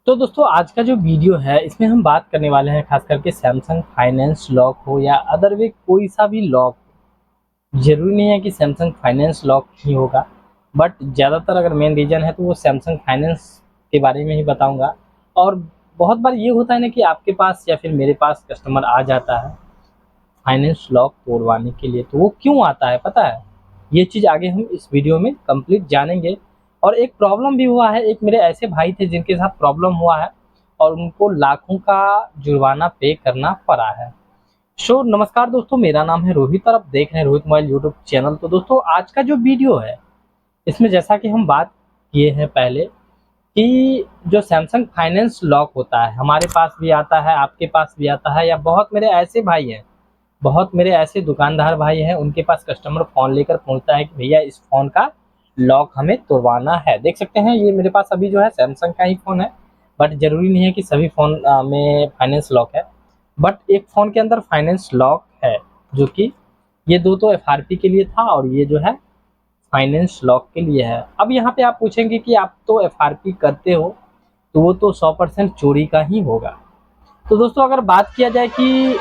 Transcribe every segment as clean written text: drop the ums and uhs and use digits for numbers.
तो दोस्तों आज का जो वीडियो है इसमें हम बात करने वाले हैं खास करके सैमसंग फाइनेंस लॉक हो या अदर वे कोई सा भी लॉक। ज़रूरी नहीं है कि सैमसंग फाइनेंस लॉक ही होगा, बट ज़्यादातर अगर मेन रीज़न है तो वो सैमसंग फाइनेंस के बारे में ही बताऊंगा। और बहुत बार ये होता है ना कि आपके पास या फिर मेरे पास कस्टमर आ जाता है फाइनेंस लॉक तोड़वाने के लिए, तो वो क्यों आता है पता है? ये चीज़ आगे हम इस वीडियो में कंप्लीट जानेंगे। और एक प्रॉब्लम भी हुआ है, एक मेरे ऐसे भाई थे जिनके साथ प्रॉब्लम हुआ है और उनको लाखों का जुर्माना पे करना पड़ा है। नमस्कार दोस्तों, मेरा नाम है रोहित और आप देख रहे हैं रोहित मोबाइल यूट्यूब चैनल। तो दोस्तों आज का जो वीडियो है इसमें जैसा कि हम बात किए हैं पहले कि जो सैमसंग फाइनेंस लॉक होता है हमारे पास भी आता है, आपके पास भी आता है, या बहुत मेरे ऐसे भाई हैं, बहुत मेरे ऐसे दुकानदार भाई हैं, उनके पास कस्टमर फ़ोन लेकर पहुंचता है कि भैया इस फ़ोन का लॉक हमें तोड़वाना है। देख सकते हैं ये मेरे पास अभी जो है सैमसंग का ही फ़ोन है, बट ज़रूरी नहीं है कि सभी फ़ोन में फाइनेंस लॉक है। बट एक फ़ोन के अंदर फाइनेंस लॉक है, जो कि ये दो तो एफआरपी के लिए था और ये जो है फाइनेंस लॉक के लिए है। अब यहाँ पे आप पूछेंगे कि आप तो एफआरपी करते हो तो वो तो 100% चोरी का ही होगा। तो दोस्तों अगर बात किया जाए कि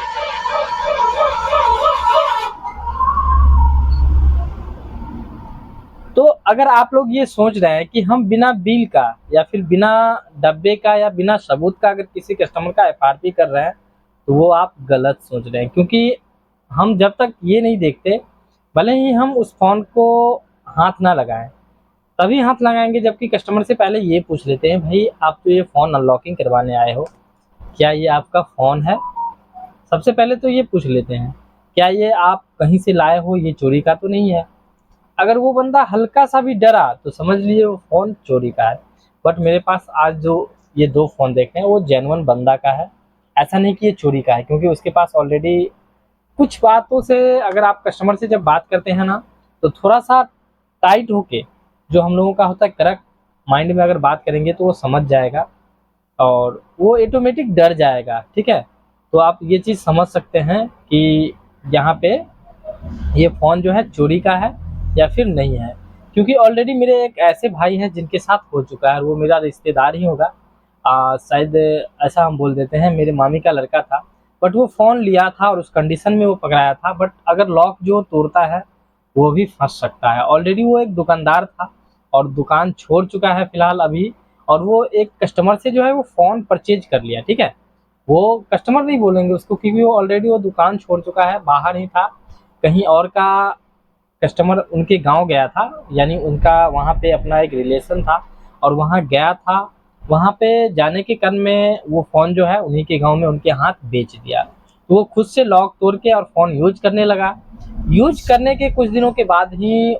तो अगर आप लोग ये सोच रहे हैं कि हम बिना बिल का या फिर बिना डब्बे का या बिना सबूत का अगर किसी कस्टमर का एफआरपी कर रहे हैं तो वो आप गलत सोच रहे हैं, क्योंकि हम जब तक ये नहीं देखते, भले ही हम उस फ़ोन को हाथ ना लगाएं, तभी हाथ लगाएंगे जबकि कस्टमर से पहले ये पूछ लेते हैं, भाई आप तो ये फ़ोन अनलॉकिंग करवाने आए हो, क्या ये आपका फ़ोन है? सबसे पहले तो ये पूछ लेते हैं, क्या ये आप कहीं से लाए हो, ये चोरी का तो नहीं है? अगर वो बंदा हल्का सा भी डरा तो समझ लीजिए वो फ़ोन चोरी का है। बट मेरे पास आज जो ये दो फ़ोन देखे हैं वो जेन्युइन बंदा का है, ऐसा नहीं कि ये चोरी का है, क्योंकि उसके पास ऑलरेडी कुछ बातों से, अगर आप कस्टमर से जब बात करते हैं ना तो थोड़ा सा टाइट होके, जो हम लोगों का होता है करेक्ट माइंड में अगर बात करेंगे तो वो समझ जाएगा और वो ऑटोमेटिक डर जाएगा। ठीक है, तो आप ये चीज़ समझ सकते हैं कि यहाँ पे ये फ़ोन जो है चोरी का है या फिर नहीं है, क्योंकि ऑलरेडी मेरे एक ऐसे भाई हैं जिनके साथ हो चुका है, वो मेरा रिश्तेदार ही होगा, शायद ऐसा हम बोल देते हैं, मेरे मामी का लड़का था। बट वो फ़ोन लिया था और उस कंडीशन में वो पकड़ाया था, बट अगर लॉक जो तोड़ता है वो भी फंस सकता है। ऑलरेडी वो एक दुकानदार था और दुकान छोड़ चुका है फिलहाल अभी, और वो एक कस्टमर से जो है वो फ़ोन परचेज कर लिया। ठीक है, वो कस्टमर नहीं बोलेंगे उसको, क्योंकि वो ऑलरेडी वो दुकान छोड़ चुका है, बाहर ही था, कहीं और का कस्टमर उनके गांव गया था, यानी उनका वहाँ पे अपना एक रिलेशन था और वहाँ गया था। वहाँ पे जाने के क्रम में वो फ़ोन जो है उन्हीं के गांव में उनके हाथ बेच दिया, तो वो खुद से लॉक तोड़ के और फ़ोन यूज करने लगा। यूज करने के कुछ दिनों के बाद ही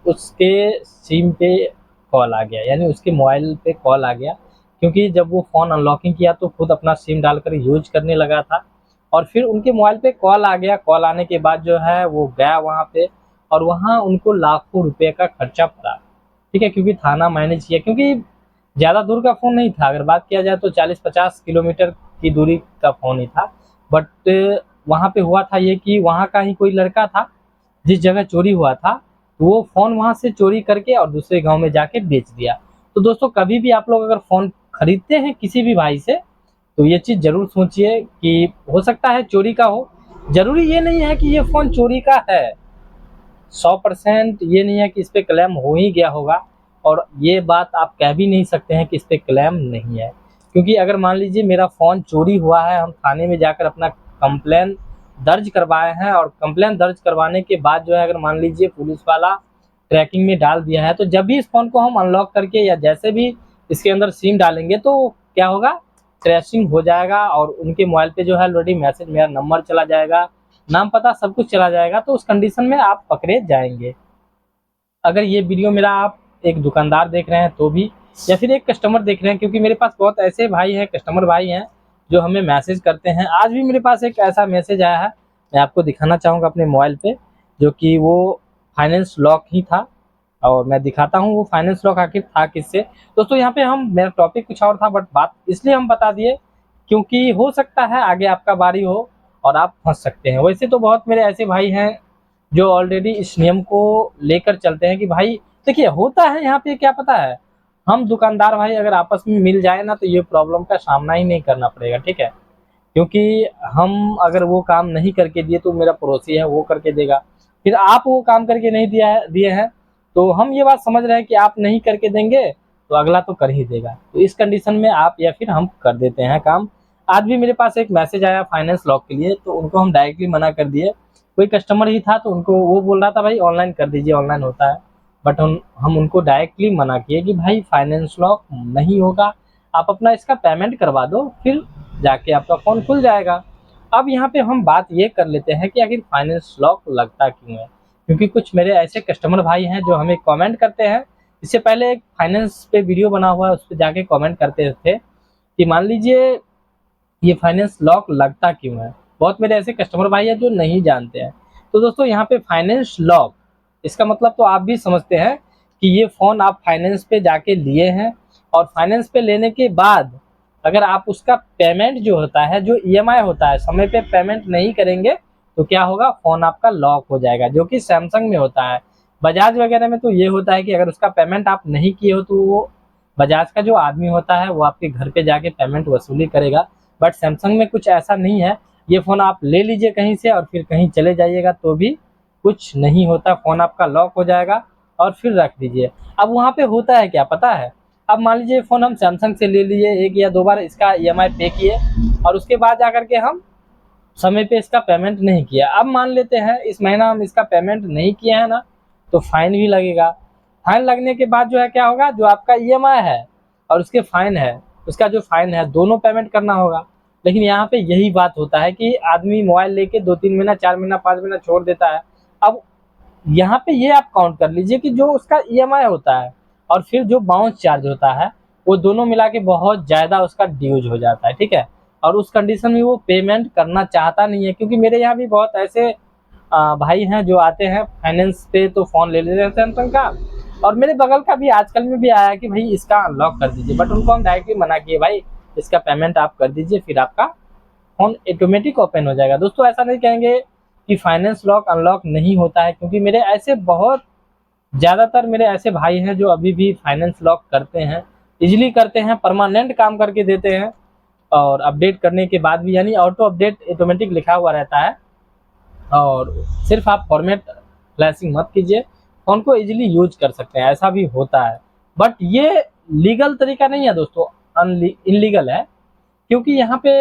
उसके सिम पे कॉल आ गया, यानी उसके मोबाइल पे कॉल आ गया, क्योंकि जब वो फ़ोन अनलॉकिंग किया तो खुद अपना सिम डालकर यूज करने लगा था और फिर उनके मोबाइल पे कॉल आ गया। कॉल आने के बाद जो है वो गया वहाँ पे और वहाँ उनको लाखों रुपए का खर्चा पड़ा। ठीक है, क्योंकि थाना मैनेज किया, क्योंकि ज़्यादा दूर का फ़ोन नहीं था, अगर बात किया जाए तो 40-50 किलोमीटर की दूरी का फ़ोन ही था। बट वहाँ पे हुआ था ये कि वहाँ का ही कोई लड़का था जिस जगह चोरी हुआ था, तो वो फ़ोन वहाँ से चोरी करके और दूसरे गाँव में जाके बेच दिया। तो दोस्तों कभी भी आप लोग अगर फ़ोन खरीदते हैं किसी भी भाई से तो ये चीज़ ज़रूर सोचिए कि हो सकता है चोरी का हो। ज़रूरी ये नहीं है कि ये फ़ोन चोरी का है, 100% ये नहीं है कि इस पे क्लेम हो ही गया होगा, और ये बात आप कह भी नहीं सकते हैं कि इस पे क्लेम नहीं है, क्योंकि अगर मान लीजिए मेरा फ़ोन चोरी हुआ है, हम थाने में जाकर अपना कंप्लेन दर्ज करवाए हैं और कंप्लेन दर्ज करवाने के बाद जो है अगर मान लीजिए पुलिस वाला ट्रैकिंग में डाल दिया है, तो जब भी इस फ़ोन को हम अनलॉक करके या जैसे भी इसके अंदर सिम डालेंगे तो क्या होगा, ट्रेसिंग हो जाएगा और उनके मोबाइल पे जो है ऑलरेडी मैसेज, मेरा नंबर चला जाएगा, नाम पता सब कुछ चला जाएगा, तो उस कंडीशन में आप पकड़े जाएंगे। अगर ये वीडियो मेरा आप एक दुकानदार देख रहे हैं तो भी, या फिर एक कस्टमर देख रहे हैं, क्योंकि मेरे पास बहुत ऐसे भाई हैं, कस्टमर भाई हैं जो हमें मैसेज करते हैं। आज भी मेरे पास एक ऐसा मैसेज आया है, मैं आपको दिखाना चाहूँगा अपने मोबाइल पे, जो कि वो फाइनेंस लॉक ही था और मैं दिखाता हूँ वो फाइनेंस लॉक आखिर था किससे। दोस्तों यहाँ पे हम, मेरा टॉपिक कुछ और था बट बात इसलिए हम बता दिए क्योंकि हो सकता है आगे आपका बारी हो और आप फंस सकते हैं। वैसे तो बहुत मेरे ऐसे भाई हैं जो ऑलरेडी इस नियम को लेकर चलते हैं कि भाई देखिए होता है यहाँ पे क्या पता है, हम दुकानदार भाई अगर आपस में मिल जाए ना तो ये प्रॉब्लम का सामना ही नहीं करना पड़ेगा, ठीक है। क्योंकि हम अगर वो काम नहीं करके दिए तो मेरा पड़ोसी है वो करके देगा, फिर आप वो काम करके नहीं दिए हैं तो हम ये बात समझ रहे हैं कि आप नहीं करके देंगे तो अगला तो कर ही देगा। तो इस कंडीशन में आप या फिर हम कर देते हैं काम। आज भी मेरे पास एक मैसेज आया फाइनेंस लॉक के लिए, तो उनको हम डायरेक्टली मना कर दिए। कोई कस्टमर ही था तो उनको वो बोल रहा था भाई ऑनलाइन कर दीजिए, ऑनलाइन होता है। बट हम उनको डायरेक्टली मना किए कि भाई फाइनेंस लॉक नहीं होगा, आप अपना इसका पेमेंट करवा दो, फिर जाके आपका फ़ोन खुल जाएगा। अब यहाँ पे हम बात ये कर लेते हैं कि आखिर फाइनेंस लॉक लगता क्यों है? क्योंकि कुछ मेरे ऐसे कस्टमर भाई हैं जो हमें कमेंट करते हैं। इससे पहले एक फाइनेंस पे वीडियो बना हुआ है, उस पे जाके कमेंट करते थे कि मान लीजिए ये फाइनेंस लॉक लगता क्यों है? बहुत मेरे ऐसे कस्टमर भाई हैं जो नहीं जानते हैं। तो दोस्तों यहाँ पे फाइनेंस लॉक, इसका मतलब तो आप भी समझते हैं कि ये फ़ोन आप फाइनेंस पे जाके लिए हैं और फाइनेंस पे लेने के बाद अगर आप उसका पेमेंट जो होता है, जो ईएमआई होता है, समय पे पेमेंट नहीं करेंगे तो क्या होगा, फ़ोन आपका लॉक हो जाएगा, जो कि सैमसंग में होता है। बजाज वगैरह में तो ये होता है कि अगर उसका पेमेंट आप नहीं किए हो तो वो बजाज का जो आदमी होता है वो आपके घर पे जाके पेमेंट वसूली करेगा। बट सैमसंग में कुछ ऐसा नहीं है। ये फ़ोन आप ले लीजिए कहीं से और फिर कहीं चले जाइएगा तो भी कुछ नहीं होता, फ़ोन आपका लॉक हो जाएगा और फिर रख दीजिए। अब वहाँ पे होता है क्या पता है? अब मान लीजिए फ़ोन हम सैमसंग से ले लिए, 1 या 2 बार इसका ईएमआई पे किए और उसके बाद जाकर के हम समय पे इसका पेमेंट नहीं किया। अब मान लेते हैं इस महीना हम इसका पेमेंट नहीं किए हैं ना, तो फाइन भी लगेगा। फाइन लगने के बाद जो है क्या होगा, जो आपका ईएमआई है और उसके फाइन है, उसका जो फाइन है दोनों पेमेंट करना होगा। लेकिन यहाँ पे यही बात होता है कि आदमी मोबाइल लेके 2-3 महीना, 4 महीना, 5 महीना छोड़ देता है। अब यहाँ पे ये आप काउंट कर लीजिए कि जो उसका ईएमआई होता है और फिर जो बाउंस चार्ज होता है, वो दोनों मिला के बहुत ज़्यादा उसका ड्यूज हो जाता है, ठीक है। और उस कंडीशन में वो पेमेंट करना चाहता नहीं है, क्योंकि मेरे यहाँ भी बहुत ऐसे भाई हैं जो आते हैं फाइनेंस पे तो फ़ोन ले लेते हैं सैमसंग का। और मेरे बगल का भी आजकल में भी आया कि भाई इसका अनलॉक कर दीजिए, बट उनको हम डायरेक्टली मना किए, भाई इसका पेमेंट आप कर दीजिए, फिर आपका फ़ोन ऑटोमेटिक ओपन हो जाएगा। दोस्तों ऐसा नहीं कहेंगे कि फाइनेंस लॉक अनलॉक नहीं होता है, क्योंकि मेरे ऐसे बहुत ज़्यादातर मेरे ऐसे भाई हैं जो अभी भी फाइनेंस लॉक करते हैं, इजीली करते हैं, परमानेंट काम करके देते हैं। और अपडेट करने के बाद भी, यानी ऑटो अपडेट ऑटोमेटिक लिखा हुआ रहता है और सिर्फ आप फॉर्मेट फ्लैशिंग मत कीजिए, फ़ोन को इजीली यूज कर सकते हैं, ऐसा भी होता है। बट ये लीगल तरीका नहीं है दोस्तों, इनलीगल है। क्योंकि यहाँ पे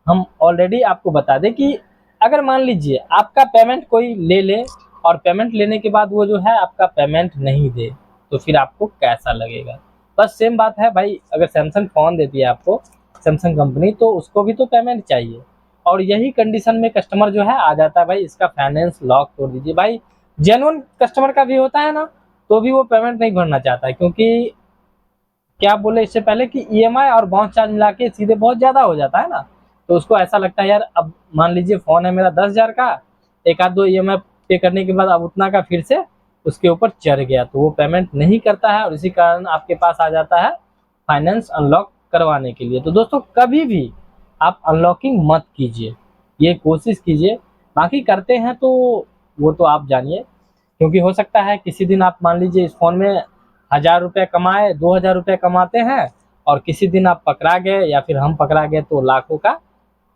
हम ऑलरेडी आपको बता दें कि अगर मान लीजिए आपका पेमेंट कोई ले ले और पेमेंट लेने के बाद वो जो है आपका पेमेंट नहीं दे, तो फिर आपको कैसा लगेगा? बस सेम बात है भाई, अगर सैमसंग फ़ोन देती है आपको, सैमसंग कंपनी, तो उसको भी तो पेमेंट चाहिए। और यही कंडीशन में कस्टमर जो है आ जाता है, भाई इसका फाइनेंस लॉक तोड़ दीजिए। भाई जेन्युइन कस्टमर का भी होता है ना, तो भी वो पेमेंट नहीं भरना चाहता है, क्योंकि क्या बोले इससे पहले कि ईएमआई और बाउंस चार्ज मिला के सीधे बहुत ज़्यादा हो जाता है ना, तो उसको ऐसा लगता है यार, अब मान लीजिए फ़ोन है मेरा 10,000 का, एक आध दो ईएमआई पे करने के बाद अब उतना का फिर से उसके ऊपर चढ़ गया, तो वो पेमेंट नहीं करता है और इसी कारण आपके पास आ जाता है फाइनेंस अनलॉक करवाने के लिए। तो दोस्तों कभी भी आप अनलॉकिंग मत कीजिए, ये कोशिश कीजिए। बाकी करते हैं तो वो तो आप जानिए, क्योंकि हो सकता है किसी दिन आप मान लीजिए इस फ़ोन में 1,000 रुपये कमाए, 2,000 रुपये कमाते हैं और किसी दिन आप पकड़ा गए या फिर हम पकड़ा गए तो लाखों का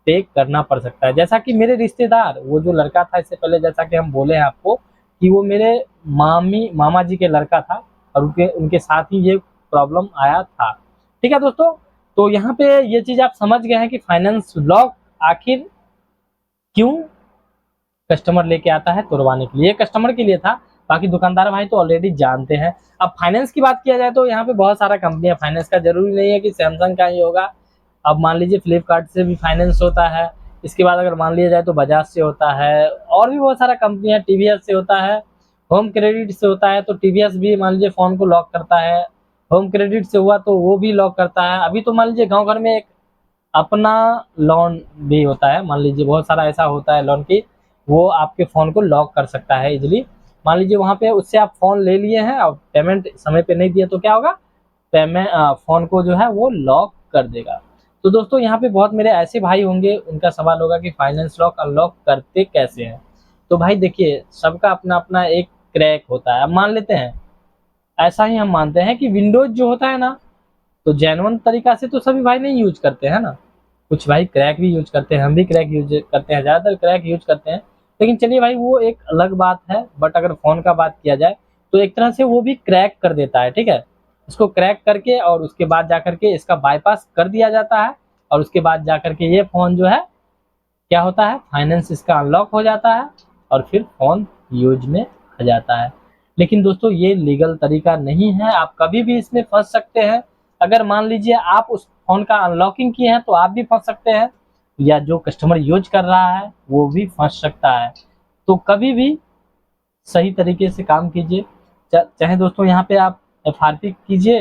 पे करना पड़ सकता है। जैसा कि मेरे रिश्तेदार, वो जो लड़का था इससे पहले जैसा कि हम बोले हैं आपको कि वो मेरे मामा जी के लड़का था और उनके उनके साथ ही ये प्रॉब्लम आया था। ठीक है दोस्तों, तो यहाँ पे ये चीज़ आप समझ गए हैं कि फाइनेंस लॉक आखिर क्यों कस्टमर लेके आता है तोड़वाने के लिए। ये कस्टमर के लिए था, बाकी दुकानदार भाई तो ऑलरेडी जानते हैं। अब फाइनेंस की बात किया जाए तो यहाँ पे बहुत सारा कंपनी है फाइनेंस का, जरूरी नहीं है कि सैमसंग का ही होगा। अब मान लीजिए फ्लिपकार्ट से भी फाइनेंस होता है, इसके बाद अगर मान लिया जाए तो बजाज से होता है, और भी बहुत सारा कंपनी है, टीवीएस से होता है, होम क्रेडिट से होता है। तो टीवीएस भी मान लीजिए फ़ोन को लॉक करता है, होम क्रेडिट से हुआ तो वो भी लॉक करता है। अभी तो मान लीजिए गाँव घर में एक अपना लोन भी होता है, मान लीजिए बहुत सारा ऐसा होता है लोन की, वो आपके फ़ोन को लॉक कर सकता है इजीली। मान लीजिए वहाँ पे उससे आप फ़ोन ले लिए हैं और पेमेंट समय पे नहीं दिया तो क्या होगा, पेमेंट फ़ोन को जो है वो लॉक कर देगा। तो दोस्तों यहाँ पे बहुत मेरे ऐसे भाई होंगे, उनका सवाल होगा कि फाइनेंस लॉक अनलॉक करते कैसे हैं? तो भाई देखिए, सबका अपना अपना एक क्रैक होता है। अब मान लेते हैं ऐसा ही हम मानते हैं कि विंडोज जो होता है ना, तो जेन्युइन तरीका से तो सभी भाई नहीं यूज करते हैं ना, कुछ भाई क्रैक भी यूज करते हैं, हम भी क्रैक यूज करते हैं, ज़्यादातर क्रैक यूज करते हैं। लेकिन चलिए भाई वो एक अलग बात है, बट अगर फ़ोन का बात किया जाए तो एक तरह से वो भी क्रैक कर देता है, ठीक है। इसको क्रैक करके और उसके बाद जा करके इसका बाईपास कर दिया जाता है, और उसके बाद जा करके ये फ़ोन जो है क्या होता है, फाइनेंस इसका अनलॉक हो जाता है और फिर फ़ोन यूज में आ जाता है। लेकिन दोस्तों ये लीगल तरीका नहीं है, आप कभी भी इसमें फंस सकते हैं। अगर मान लीजिए आप उस फ़ोन का अनलॉकिंग किए हैं तो आप भी फंस सकते हैं, या जो कस्टमर यूज कर रहा है वो भी फंस सकता है। तो कभी भी सही तरीके से काम कीजिए। चाहे दोस्तों यहाँ पे आप एफआरपी कीजिए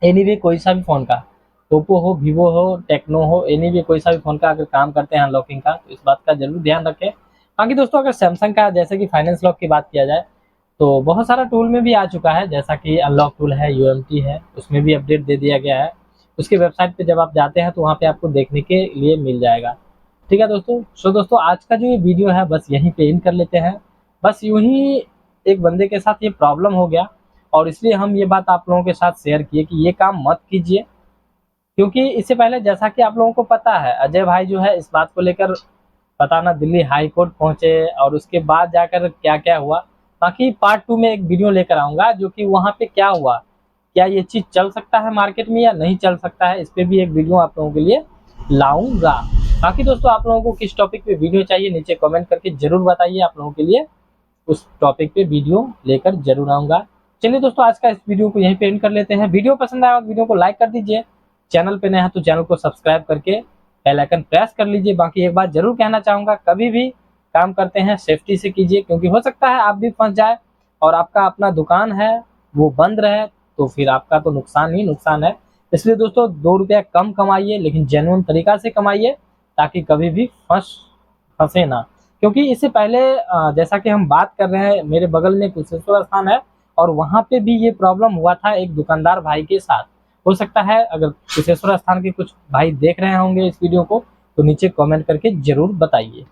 एनीवे कोई सा भी फ़ोन का, ओप्पो हो, वीवो हो, टेक्नो हो, एनीवे कोई सा भी फ़ोन का अगर काम करते हैं अनलॉकिंग का, तो इस बात का ज़रूर ध्यान रखें। बाकी दोस्तों अगर सैमसंग का जैसे कि फाइनेंस लॉक की बात किया जाए, तो बहुत सारा टूल में भी आ चुका है, जैसा कि अनलॉक टूल है, यूएमटी है, उसमें भी अपडेट दे दिया गया है। उसकी वेबसाइट पे जब आप जाते हैं तो वहाँ पे आपको देखने के लिए मिल जाएगा। ठीक है दोस्तों, सो दोस्तों आज का जो ये वीडियो है बस यहीं पे एंड कर लेते हैं। बस यूँ ही एक बंदे के साथ ये प्रॉब्लम हो गया, और इसलिए हम ये बात आप लोगों के साथ शेयर किए कि ये काम मत कीजिए। क्योंकि इससे पहले जैसा कि आप लोगों को पता है, अजय भाई जो है इस बात को लेकर पता ना दिल्ली हाई कोर्ट पहुंचे, और उसके बाद जाकर क्या क्या हुआ। बाकी पार्ट 2 में एक वीडियो लेकर आऊंगा जो कि वहां पे क्या हुआ, क्या ये चीज़ चल सकता है मार्केट में या नहीं चल सकता है, इस पे भी एक वीडियो आप लोगों के लिए लाऊंगा। बाकी दोस्तों आप लोगों को किस टॉपिक पे वीडियो चाहिए नीचे कमेंट करके जरूर बताइए, आप लोगों के लिए उस टॉपिक पे वीडियो लेकर जरूर आऊंगा। चलिए दोस्तों आज का इस वीडियो को यहीं पे एंड कर लेते हैं। वीडियो पसंद आया तो वीडियो को लाइक कर दीजिए, चैनल पे नए हैं तो चैनल को सब्सक्राइब करके बेल आइकन प्रेस कर लीजिए। बाकी एक बात जरूर कहना चाहूँगा, कभी भी काम करते हैं सेफ्टी से कीजिए, क्योंकि हो सकता है आप भी फंस जाए और आपका अपना दुकान है वो बंद रहे, तो फिर आपका तो नुकसान ही नुकसान है। इसलिए दोस्तों 2 रुपया कम कमाइए लेकिन जेन्युइन तरीका से कमाइए, ताकि कभी भी फंसे ना। क्योंकि इससे पहले जैसा कि हम बात कर रहे हैं, मेरे बगल में कुशेश्वर स्थान है और वहाँ पे भी ये प्रॉब्लम हुआ था एक दुकानदार भाई के साथ। हो सकता है अगर कुशेश्वर स्थान के कुछ भाई देख रहे होंगे इस वीडियो को, तो नीचे कमेंट करके जरूर बताइए।